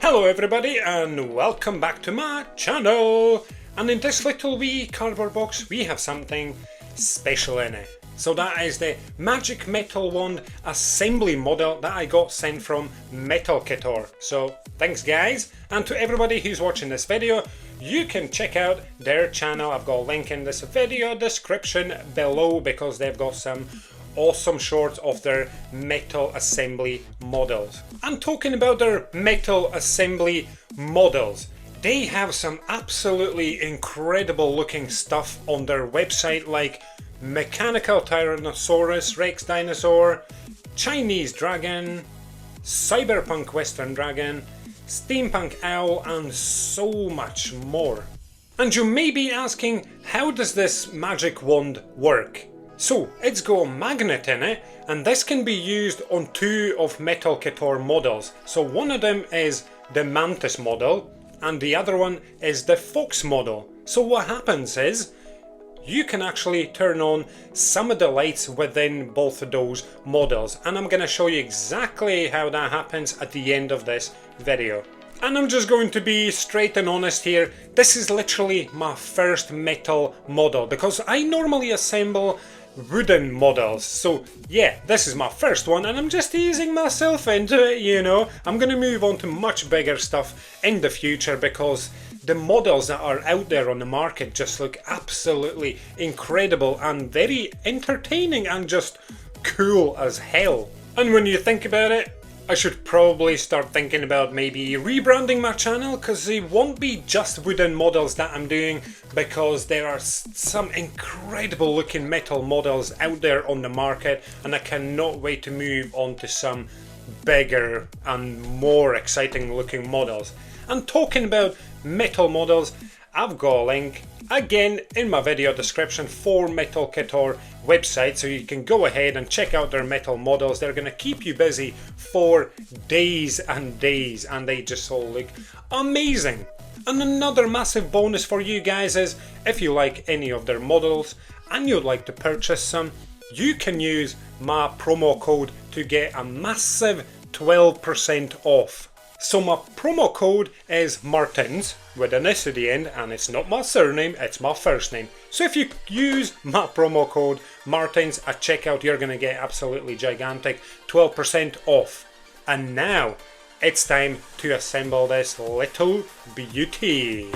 Hello everybody and welcome back to my channel, and in this little wee cardboard box we have something special in it. So that is the Magic Metal Wand assembly model that I got sent from Metalkitor. So thanks guys, and to everybody who's watching this video, you can check out their channel. I've got a link in this video description below because they've got some awesome shorts of their metal assembly models. And talking about their metal assembly models, they have some absolutely incredible looking stuff on their website, like mechanical Tyrannosaurus Rex dinosaur, Chinese dragon, cyberpunk western dragon, steampunk owl, and so much more. And you may be asking, how does this magic wand work? So it's got a magnet in it, and this can be used on two of Metalkitor models. So one of them is the Mantis model and the other one is the Fox model. So what happens is you can actually turn on some of the lights within both of those models, and I'm going to show you exactly how that happens at the end of this video. And I'm just going to be straight and honest here, this is literally my first metal model because I normally assemble wooden models. So yeah, this is my first one and I'm just easing myself into it, you know. I'm going to move on to much bigger stuff in the future because the models that are out there on the market just look absolutely incredible and very entertaining and just cool as hell. And when you think about it, I should probably start thinking about maybe rebranding my channel, because it won't be just wooden models that I'm doing, because there are some incredible looking metal models out there on the market and I cannot wait to move on to some bigger and more exciting looking models. And talking about metal models, I've got a link again in my video description for Metalkitor website, so you can go ahead and check out their metal models. They're going to keep you busy for days and days and they just all look amazing. And another massive bonus for you guys is if you like any of their models and you'd like to purchase some, you can use my promo code to get a massive 12% off. So my promo code is Martins with an S at the end, and it's not my surname, it's my first name. So if you use my promo code Martins at checkout, you're going to get absolutely gigantic 12% off. And now it's time to assemble this little beauty.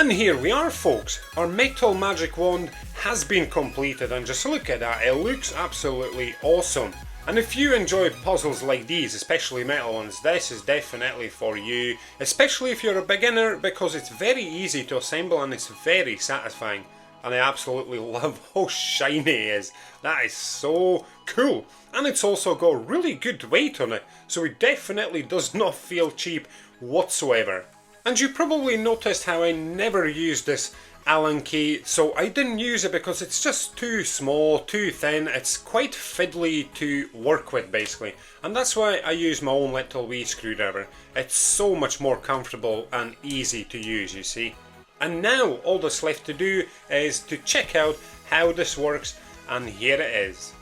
And here we are, folks. Our metal magic wand has been completed, and just look at that, it looks absolutely awesome. And if you enjoy puzzles like these, especially metal ones, this is definitely for you, especially if you're a beginner, because it's very easy to assemble and it's very satisfying. And I absolutely love how shiny it is. That is so cool. And it's also got really good weight on it, so it definitely does not feel cheap whatsoever. And you probably noticed how I never used this Allen key, so I didn't use it because it's just too small, too thin, it's quite fiddly to work with basically, and that's why I use my own little wee screwdriver. It's so much more comfortable and easy to use, you see. And now all that's left to do is to check out how this works, and here it is.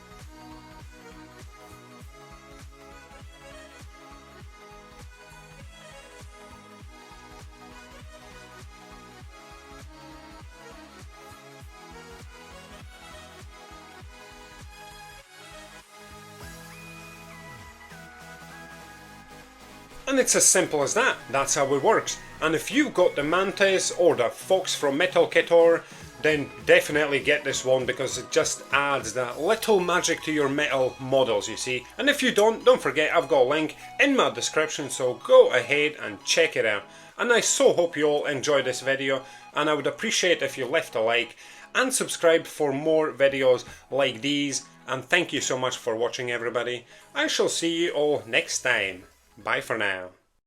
And it's as simple as that, that's how it works. And if you've got the Mantis or the Fox from Metalkitor, then definitely get this one because it just adds that little magic to your metal models, you see. And if you don't forget I've got a link in my description, so go ahead and check it out. And I so hope you all enjoyed this video, and I would appreciate if you left a like and subscribe for more videos like these. And thank you so much for watching, everybody. I shall see you all next time. Bye for now.